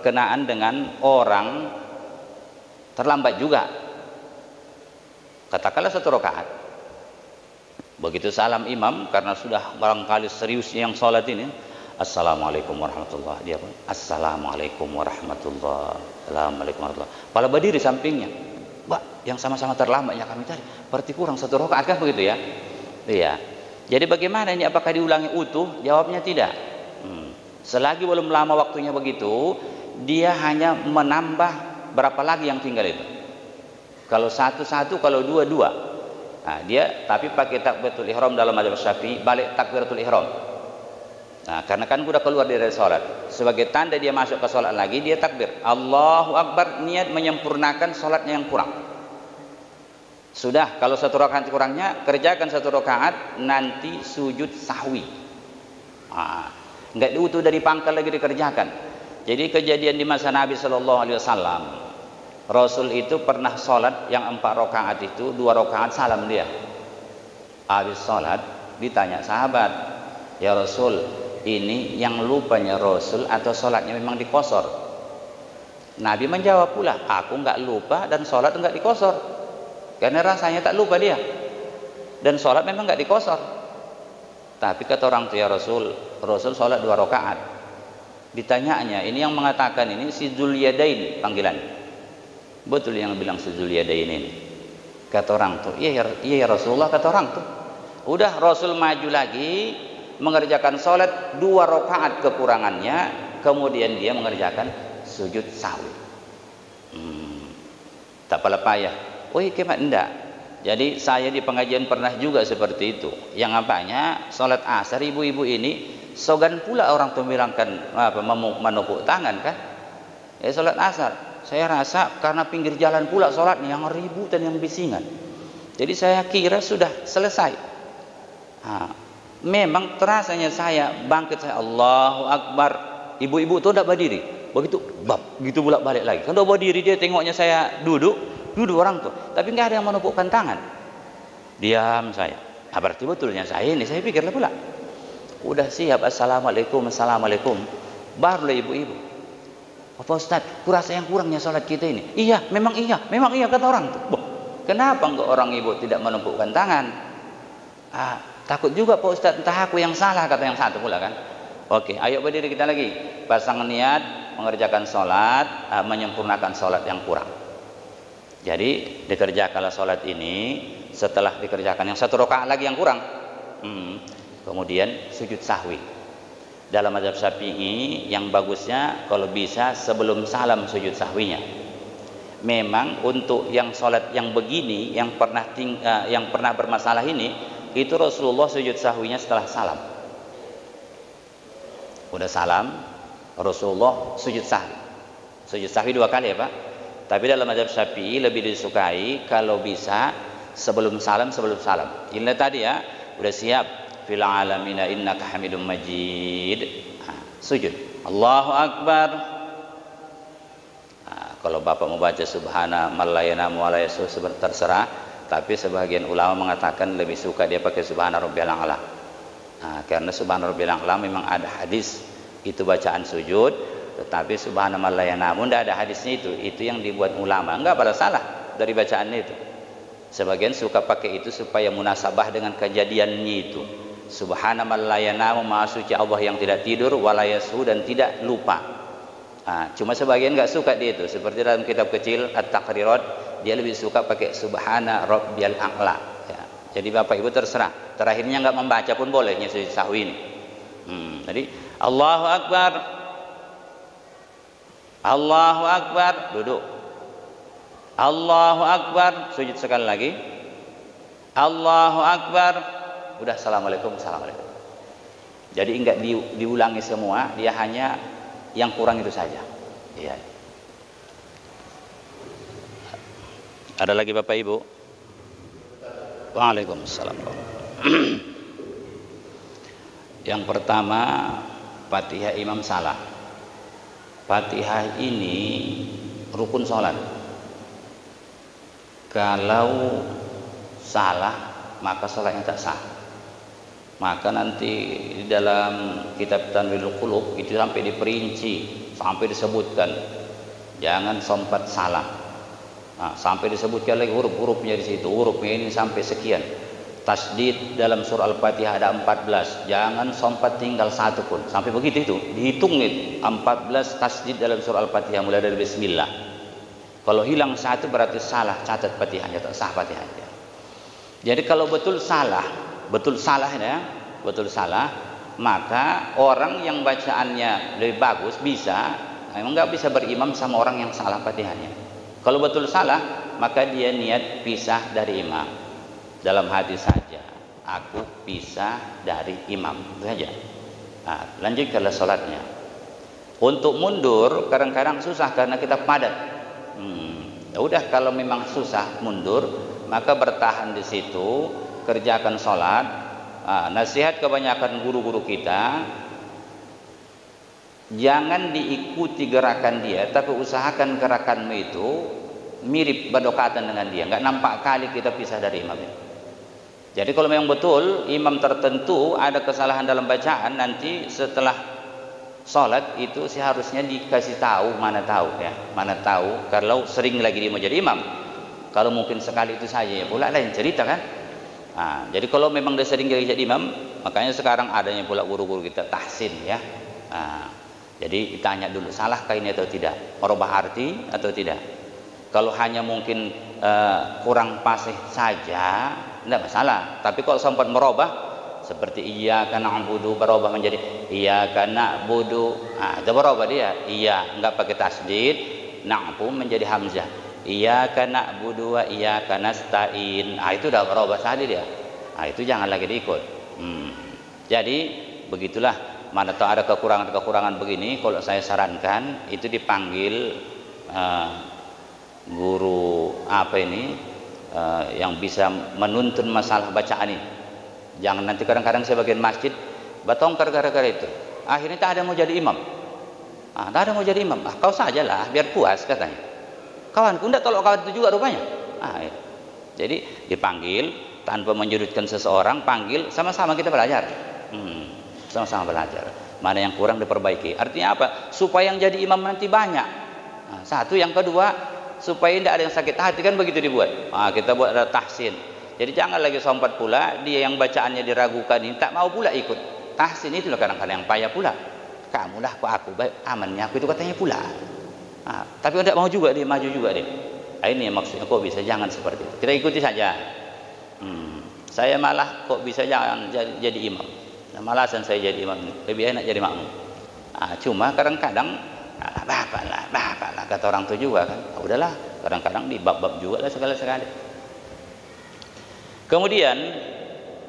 berkenaan dengan orang terlambat juga. Katakanlah 1 rakaat. Begitu salam imam, karena sudah barangkali serius yang sholat ini, assalamualaikum warahmatullahi, dia pun assalamualaikum warahmatullahi, assalamualaikum warahmatullahi, pala berdiri sampingnya. Mbak, yang sama-sama terlambatnya kami tadi, berarti kurang 1 rakaat kan begitu ya? Iya. Jadi bagaimana ini, apakah diulangi utuh? Jawabnya tidak. Selagi belum lama waktunya begitu, dia hanya menambah berapa lagi yang tinggal itu. Kalau 1, 1, kalau 2, 2. Nah, dia tapi pakai takbiratul ihram dalam mazhab Syafi'i, balik takbiratul ihram. Nah, karena kan sudah keluar dari salat, sebagai tanda dia masuk ke salat lagi, dia takbir Allahu Akbar, niat menyempurnakan salatnya yang kurang. Sudah, kalau 1 rakaat kurangnya, kerjakan 1 rakaat, nanti sujud sahwi. Enggak diutuh dari pangkal lagi dikerjakan. Jadi kejadian di masa Nabi Shallallahu Alaihi Wasallam, Rasul itu pernah sholat yang 4 rakaat itu 2 rakaat salam dia. Habis sholat ditanya sahabat, ya Rasul, ini yang lupanya Rasul atau sholatnya memang dikosor? Nabi menjawab pula, aku nggak lupa dan sholat nggak dikosor, karena rasanya tak lupa dia, dan sholat memang nggak dikosor. Tapi kata orang tua, ya Rasul, Rasul sholat 2 rakaat. Ditanyanya, ini yang mengatakan ini si Dzuliyadain panggilan. Betul yang bilang si Dzuliyadain ini. Kata orang tuh, iya ya Rasulullah, kata orang tuh. Udah Rasul maju lagi mengerjakan sholat 2 rakaat kekurangannya, kemudian dia mengerjakan sujud sahwi. Tak pala payah. Oh iya kemat enggak. Jadi saya di pengajian pernah juga seperti itu. Yang apanya sholat asar ibu-ibu ini sogan pula orang tuh bilangkan menepuk tangan kan. Ya sholat asar. Saya rasa karena pinggir jalan pula sholatnya yang ributan, yang bisingan. Jadi saya kira sudah selesai. Memang terasanya saya bangkit, saya Allahu Akbar. Ibu-ibu itu tidak berdiri. Begitu bab, gitu bolak balik lagi. Kalau berdiri dia tengoknya saya duduk orang tuh. Tapi nggak ada yang menepukkan tangan. Diam saya. Berarti betulnya saya ini, saya pikirlah pula. Udah siap, assalamualaikum, assalamualaikum. Barulah ibu-ibu. Apa Ustaz, kurasa yang kurangnya sholat kita ini? Iya, memang iya kata orang tuh. Kenapa enggak orang ibu tidak menepukkan tangan? Takut juga Pak Ustaz, entah aku yang salah, kata yang satu pula kan. Oke, ayo berdiri kita lagi. Pasang niat mengerjakan sholat, menyempurnakan sholat yang kurang. Jadi dikerjakanlah sholat ini, setelah dikerjakan yang 1 rakaat lagi yang kurang, kemudian sujud sahwi. Dalam mazhab Syafi'i yang bagusnya kalau bisa sebelum salam sujud sahwinya. Memang untuk yang sholat yang begini, yang pernah bermasalah ini, itu Rasulullah sujud sahwinya setelah salam. Udah salam, Rasulullah sujud sahwi. Sujud sahwi 2 kali ya Pak. Tapi dalam mazhab Syafi'i lebih disukai kalau bisa sebelum salam. Ini tadi ya, udah siap. Fil alamina innaka hamidum majid. Sujud Allahu Akbar. Kalau Bapak mau baca subhana malayana mualayasu terserah, tapi sebagian ulama mengatakan lebih suka dia pakai subhana rabbiyal a'la. Karena subhana rabbiyal a'la memang ada hadis itu bacaan sujud, tetapi subhana malayana tidak ada hadisnya itu yang dibuat ulama. Enggak pada salah dari bacaannya itu. Sebagian suka pakai itu supaya munasabah dengan kejadiannya itu. Subhana man la yanamu, maha suci Allah yang tidak tidur, walayasu, dan tidak lupa. Cuma sebagian enggak suka dia itu, seperti dalam kitab kecil At-Taqrirat, dia lebih suka pakai subhana rabbiyal a'la ya. Jadi Bapak Ibu terserah, terakhirnya enggak membaca pun bolehnya sujud sahwi ini. Jadi Allahu Akbar, Allahu Akbar, duduk. Allahu Akbar, sujud sekali lagi. Allahu Akbar, udah assalamualaikum. Jadi enggak diulangi semua, dia hanya yang kurang itu saja. Iya. Ada lagi Bapak Ibu? Waalaikumsalam. Yang pertama, Fatihah imam salah. Fatihah ini rukun sholat. Kalau salah maka sholatnya tak sah. Maka nanti di dalam kitab Tanwirul Qulub itu sampai diperinci, sampai disebutkan jangan sompat salah. Nah, sampai disebutkan lagi huruf-hurufnya di situ. Hurufnya ini sampai sekian. Tasdid dalam surah Al-Fatihah ada 14. Jangan sompat tinggal satu pun. Sampai begitu itu. Dihitung itu 14 tasdid dalam surah Al-Fatihah mulai dari bismillah. Kalau hilang satu berarti salah, catat Fatihahnya, tak sah Fatihahnya. Jadi kalau betul salah ya, betul salah, maka orang yang bacaannya lebih bagus bisa, memang nggak bisa berimam sama orang yang salah Fatihahnya. Kalau betul salah, maka dia niat pisah dari imam. Dalam hati saja, aku pisah dari imam, itu saja. Nah, lanjutkanlah sholatnya. Untuk mundur kadang-kadang susah karena kita padat. Ya udah, kalau memang susah mundur, maka bertahan di situ, kerjakan sholat. Nasihat kebanyakan guru-guru kita, jangan diikuti gerakan dia, tapi usahakan gerakanmu itu mirip berdekatan dengan dia, nggak nampak kali kita pisah dari imam. Jadi kalau memang betul imam tertentu ada kesalahan dalam bacaan, nanti setelah sholat itu seharusnya dikasih tahu, mana tahu kalau sering lagi dia mau jadi imam. Kalau mungkin sekali itu saja ya pula lain cerita kan. Nah, jadi kalau memang dia sering jadi imam, makanya sekarang adanya pula guru-guru kita tahsin ya. Nah, jadi ditanya dulu salahkah ini atau tidak, merubah arti atau tidak. Kalau hanya mungkin kurang fasih saja, tidak masalah. Tapi kalau sempat merubah, seperti iyyaka na'budu berubah menjadi iyyaka na'budu, nah, itu berubah dia. Iya, enggak pakai tasdid, na'bu menjadi hamzah. Iyyaka na'budu wa iyyaka nasta'in. Itu udah berubah tadi dia. Itu jangan lagi diikut. Jadi begitulah, mana tahu ada kekurangan begini, kalau saya sarankan itu dipanggil guru yang bisa menuntun masalah bacaan ini. Jangan nanti kadang-kadang saya bagian masjid batongkar gara-gara itu. Akhirnya tak ada mau jadi imam. Tak ada mau jadi imam. Kau sajalah biar puas katanya. Kawanku enggak tolong kawan itu juga rupanya. Ya. Jadi dipanggil tanpa menyudutkan seseorang, panggil sama-sama kita belajar. Sama-sama belajar. Mana yang kurang diperbaiki. Artinya apa? Supaya yang jadi imam nanti banyak. Satu, yang kedua, supaya tidak ada yang sakit hati, kan begitu dibuat. Kita buat ada tahsin. Jadi jangan lagi sompat pula dia yang bacaannya diragukan ini tak mau pula ikut. Tahsin itu loh kadang-kadang yang payah pula. Kamulah kok aku baik amannya aku itu katanya pula. Tapi tidak mau juga dia, maju juga dia. Ini maksudnya kok bisa jangan seperti itu. Kita ikuti saja. Saya malah kok bisa jangan jadi imam. Malasan saya jadi imam, lebih enak jadi makmum. Cuma kadang-kadang bapak lah kata orang itu juga kan. Udahlah, kadang-kadang di bab-bab juga lah segala-segala. Kemudian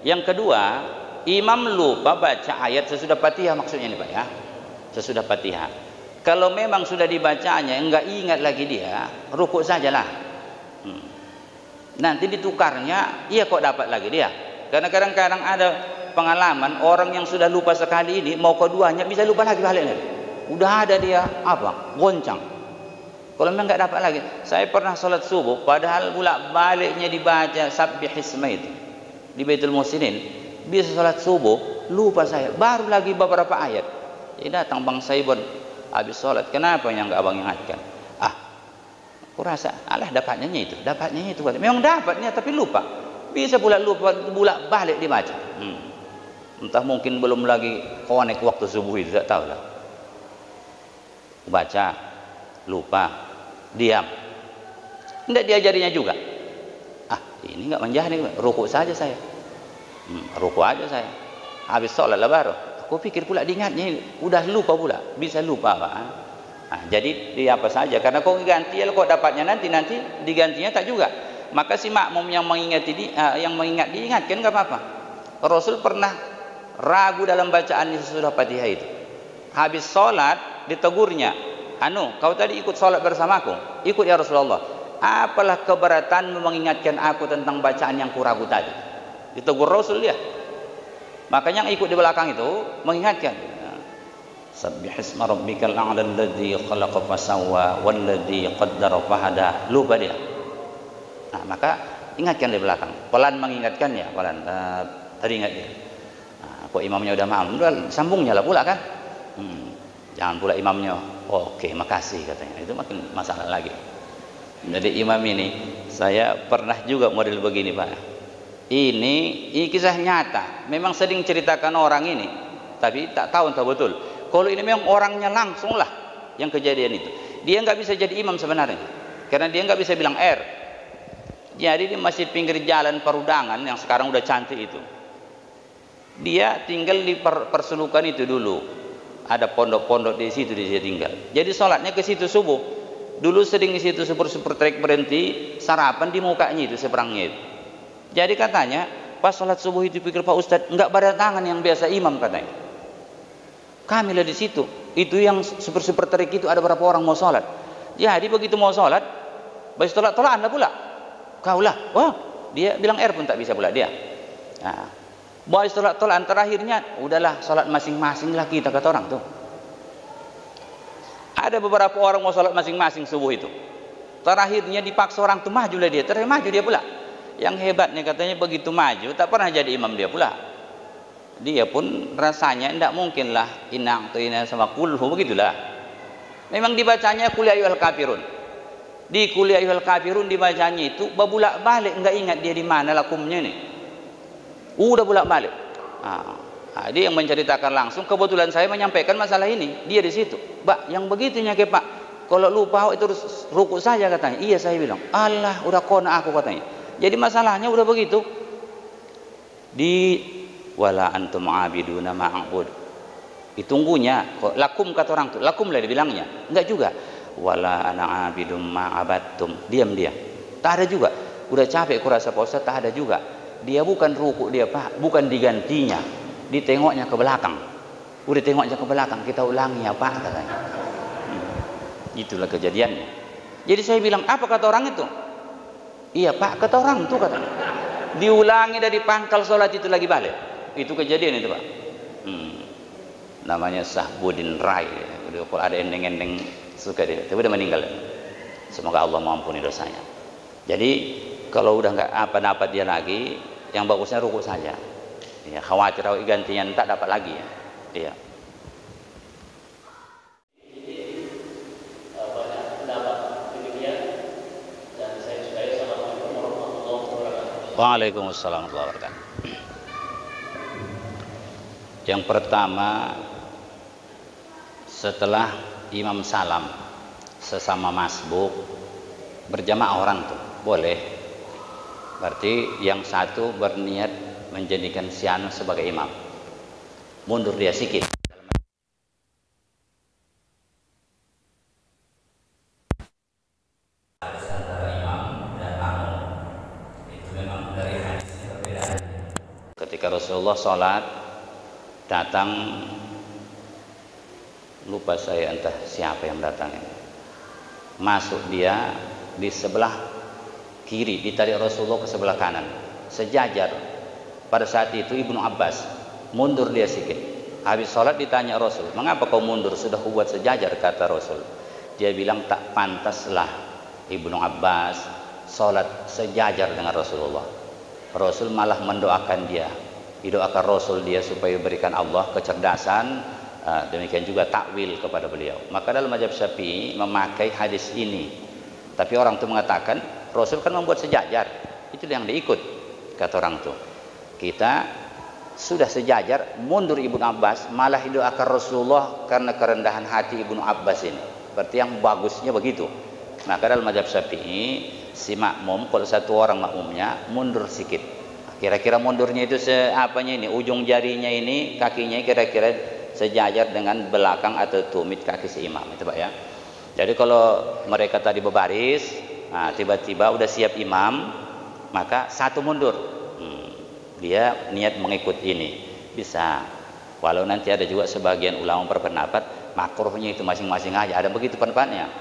yang kedua, imam lupa baca ayat sesudah Fatihah, maksudnya ini Pak ya. Sesudah Fatihah. Kalau memang sudah dibacanya enggak ingat lagi dia, rukuk sajalah. Nanti ditukarnya, iya kok dapat lagi dia. Karena kadang-kadang ada pengalaman orang yang sudah lupa sekali ini mau keduanya bisa lupa lagi baliknya. Udah ada dia goncang. Kalau memang enggak dapat lagi. Saya pernah sholat subuh, padahal pula baliknya dibaca Sabbihisma itu di Baitul Muslimin. Bisa sholat subuh, lupa saya. Baru lagi beberapa ayat. Jadi datang Bang Saibon habis sholat, kenapa yang enggak abang ingatkan? Aku rasa dapatnya itu. Memang dapatnya tapi lupa. Bisa pula lupa, pula balik dibaca. Entah mungkin belum lagi connect waktu subuh itu, tak tahu lah. Baca, lupa, diam. Enggak diajarinya juga. Ini enggak menjadi, rukuk saja saya. Rukuk aja saya. Habis sholat lah baru. Aku pikir pula diingatnya, udah lupa pula, bisa lupa Pak. Jadi di apa saja, karena kau ganti ya kok dapatnya nanti digantinya tak juga. Maka si makmum yang mengingat diingatkan nggak apa-apa. Rasul pernah ragu dalam bacaannya sesudah Fatihah itu. Habis sholat ditegurnya, kau tadi ikut sholat bersamaku, ikut ya Rasulullah. Apalah keberatan mengingatkan aku tentang bacaan yang kuragu tadi. Ditegur Rasul dia. Makanya yang ikut di belakang itu mengingatkan. Sabbihisma rabbikal a'la alladzi khalaqa fasawwa walladzi qaddara fahada. Lupa dia. Maka ingatkan di belakang. Pelan mengingatkannya, pelan teringat dia. Kok imamnya udah malam, udah sambungnya lah pula kan. Jangan pula imamnya, oke makasih katanya, itu makin masalah lagi. Jadi imam ini, saya pernah juga model begini Pak. Ini kisah nyata, memang sering ceritakan orang ini, tapi tak tahu entah betul. Kalau ini memang orangnya langsung lah yang kejadian itu. Dia nggak bisa jadi imam sebenarnya, karena dia nggak bisa bilang R. Jadi di masjid pinggir jalan Parudangan yang sekarang udah cantik itu, dia tinggal di persulukan itu dulu. Ada pondok-pondok di situ dia tinggal. Jadi sholatnya ke situ subuh. Dulu sering di situ super trek berhenti sarapan di mukanya itu seberangnya itu. Jadi katanya pas sholat subuh itu pikir Pak Ustadz nggak pada tangan yang biasa imam katanya. Kami lah di situ. Itu yang super trek itu ada berapa orang mau sholat. Jadi begitu mau sholat, baik tolak-tolakan lah pula. Kau lah, wah dia bilang R pun tak bisa pula dia. Nah, bahwa tolak-tolakan terakhirnya udahlah sholat masing-masing lah kita kata orang tuh. Ada beberapa orang mau sholat masing-masing subuh itu. Terakhirnya dipaksa orang tuh maju lah dia, terakhir maju dia pula. Yang hebatnya katanya begitu maju tak pernah jadi imam dia pula. Dia pun rasanya tidak mungkin lah inang tuh inang sama kulhu begitulah. Memang dibacanya Qul ya ayyuhal kafirun. Di Qul ya ayyuhal kafirun dibacanya itu babulak balik nggak ingat dia di mana lakumnya nih. Udah bolak-balik. Dia yang menceritakan langsung. Kebetulan saya menyampaikan masalah ini. Dia di situ. Pak, yang begitunya ke Pak. Kalau lupa itu ruku saja katanya. Iya saya bilang. Allah, udah kona aku katanya. Jadi masalahnya udah begitu. Di wala antum abiduna ma'bud. Ditunggunya. Lakum kata orang tuh. Lakum lah dibilangnya. Enggak juga. Wala ana abidum ma'abattum. Diam dia. Tak ada juga. Udah capek kurasa Pak Ustaz, tak ada juga. Dia bukan ruku dia Pak, bukan digantinya, ditengoknya ke belakang. Udah tengoknya ke belakang, kita ulangi ya Pak katanya. Itulah kejadiannya. Jadi saya bilang apa kata orang itu? Iya Pak kata orang itu katanya. Diulangi dari pangkal sholat itu lagi balik. Itu kejadian itu Pak. Namanya Sahbudin Rai. Kalau ada endeng-endeng suka dia, tapi udah meninggal. Semoga Allah mengampuni dosanya. Jadi kalau udah nggak apa-apa dia lagi, yang bagusnya ruku saja. Ya, khawatir kalau gantinya tak dapat lagi ya. Iya. Waalaikumsalam warahmatullahi wabarakatuh. Yang pertama, setelah imam salam sesama masbuk berjamaah orang tuh boleh. Berarti yang satu berniat menjadikan si anu sebagai imam. Mundur dia sikit. Antara imam dan makmum. Itu memang dari hadisnya berbeda. Ketika Rasulullah sholat, datang, lupa saya entah siapa yang datang. Masuk dia di sebelah kiri, ditarik Rasulullah ke sebelah kanan, sejajar. Pada saat itu Ibnu Abbas mundur dia sedikit. Habis sholat ditanya Rasul, mengapa kau mundur, sudah kubuat sejajar, kata Rasul. Dia bilang tak pantaslah Ibnu Abbas sholat sejajar dengan Rasulullah. Rasul malah mendoakan dia, didoakan Rasul dia supaya berikan Allah kecerdasan, demikian juga takwil kepada beliau. Maka dalam mazhab Syafi'i memakai hadis ini. Tapi orang itu mengatakan Rasul kan membuat sejajar, itu yang diikut kata orang itu. Kita sudah sejajar, mundur Ibnu Abbas, malah didoakan Rasulullah karena kerendahan hati Ibnu Abbas ini. Berarti yang bagusnya begitu. Maka dalam mazhab Syafi'i si makmum kalau satu orang makmumnya mundur sedikit. Kira-kira mundurnya itu apanya ini, ujung jarinya ini, kakinya kira-kira sejajar dengan belakang atau tumit kaki si imam itu Pak ya. Jadi kalau mereka tadi berbaris, nah, tiba-tiba udah siap imam, maka satu mundur. Dia niat mengikut ini bisa. Walau nanti ada juga sebagian ulama berpendapat makruhnya itu masing-masing aja, ada begitu pendapatnya.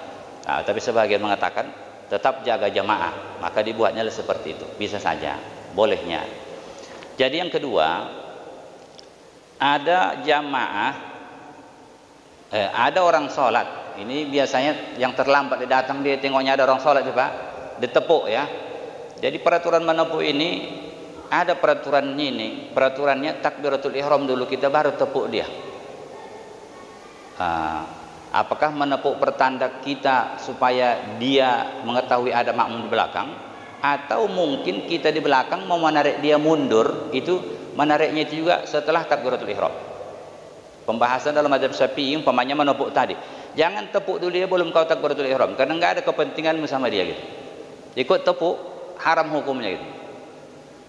Nah, tapi sebagian mengatakan tetap jaga jamaah, maka dibuatnya seperti itu. Bisa saja, bolehnya. Jadi yang kedua, ada jamaah, ada orang sholat. Ini biasanya yang terlambat datang dia tengoknya ada orang sholat Pak, ditepuk ya. Jadi peraturan menepuk ini ada peraturannya ini, peraturannya takbiratul ihram dulu kita baru tepuk dia. Apakah menepuk pertanda kita supaya dia mengetahui ada makmum di belakang, atau mungkin kita di belakang mau menarik dia mundur, itu menariknya itu juga setelah takbiratul ihram. Pembahasan dalam mazhab Syafi'i umpamanya menepuk tadi. Jangan tepuk dulu dia belum kau takbiratul ihram, karena enggak ada kepentinganmu sama dia gitu. Ikut tepuk haram hukumnya gitu.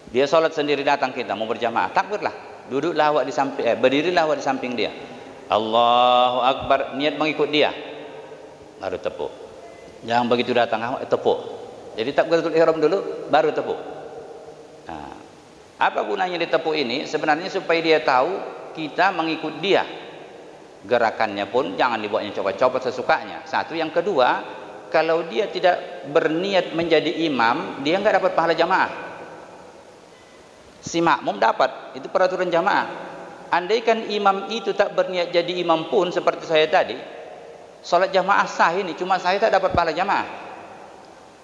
Dia sholat sendiri datang kita mau berjamaah, takbirlah. Duduklah awak di samping, berdirilah awak di samping dia. Allahu Akbar, niat mengikut dia. Baru tepuk. Jangan begitu datang awak tepuk. Jadi takbiratul ihram dulu baru tepuk. Nah, apa gunanya ditepuk ini? Sebenarnya supaya dia tahu kita mengikut dia. Gerakannya pun jangan dibuatnya copot-copot sesukanya. Satu, yang kedua, kalau dia tidak berniat menjadi imam, dia enggak dapat pahala jamaah. Si makmum dapat, itu peraturan jamaah. Andaikan imam itu tak berniat jadi imam pun seperti saya tadi, salat jamaah sah ini, cuma saya tak dapat pahala jamaah.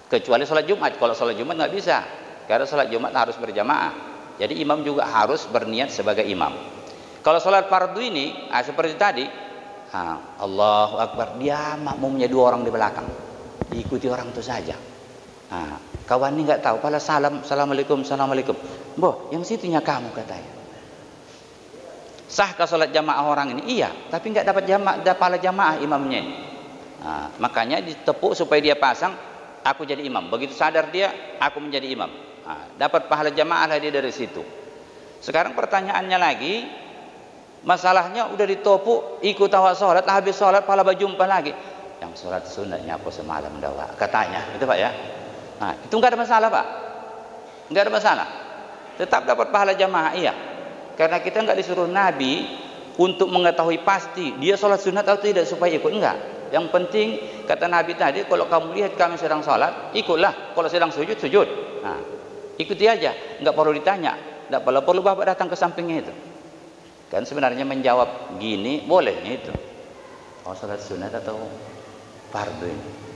Kecuali salat Jumat. Kalau salat Jumat nggak bisa, karena salat Jumat harus berjamaah. Jadi imam juga harus berniat sebagai imam. Kalau salat fardu ini, seperti tadi, Allahu Akbar, dia makmumnya 2 orang di belakang, diikuti orang itu saja. Kawan ini nggak tahu, pala salam, assalamualaikum, assalamualaikum. Boh, yang situnya kamu katanya. Sahkah salat jamaah orang ini? Iya, tapi nggak dapat pahala jamaah imamnya ini. Makanya ditepuk supaya dia pasang, aku jadi imam. Begitu sadar dia, aku menjadi imam. Dapat pahala jamaah lah dia dari situ. Sekarang pertanyaannya lagi, masalahnya udah ditepuk, ikut awak salat, habis salat pahala berjumpa lagi. Yang salat sunatnya apa semalam dawa, katanya, itu Pak ya. Itu enggak ada masalah Pak, enggak ada masalah, tetap dapat pahala jamaah. Iya, karena kita enggak disuruh Nabi untuk mengetahui pasti dia sholat sunat atau tidak supaya ikut, enggak. Yang penting kata Nabi tadi, kalau kamu lihat kami sedang sholat, ikutlah. Kalau sedang sujud, sujud. Ikuti aja, enggak perlu ditanya, enggak perlu bapak datang ke sampingnya itu. Kan sebenarnya menjawab gini bolehnya itu. Oh, sholat sunat atau fardu ini?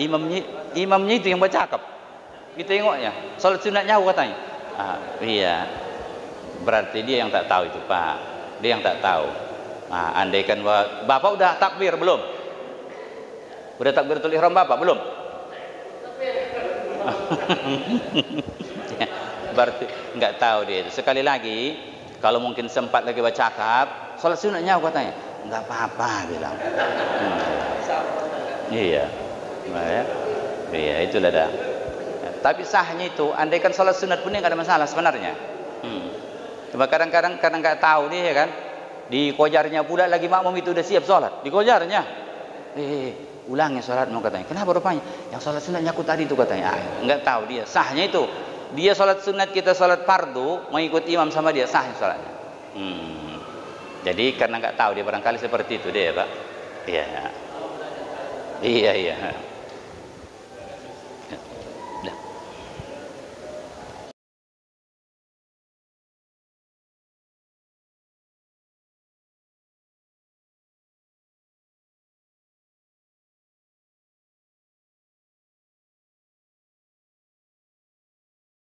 Imamnya itu yang bercakap, kita tengoknya salat sunatnya aku katanya. Iya, berarti dia yang tak tahu itu Pak, dia yang tak tahu. Andaikan bapak udah takbir belum? Udah takbiratul ihram bapak belum? Berarti nggak tahu dia. Sekali lagi, kalau mungkin sempat lagi bercakap, salat sunatnya aku katanya, nggak apa-apa bilang. Iya. Iya, itulah dah. Tapi sahnya itu, andaikan sholat sunat pun nggak ada masalah sebenarnya. Cuma kadang-kadang karena nggak tahu dia kan, dikojarnya pula lagi makmum itu udah siap sholat, dikojarnya. Ulangi sholatmu katanya. Kenapa rupanya? Yang sholat sunatnya aku tadi itu katanya. Nggak tahu dia. Sahnya itu, dia sholat sunat kita sholat fardu, mengikut imam sama dia sahnya sholatnya. Jadi karena nggak tahu dia barangkali seperti itu dia Pak. Iya. Iya.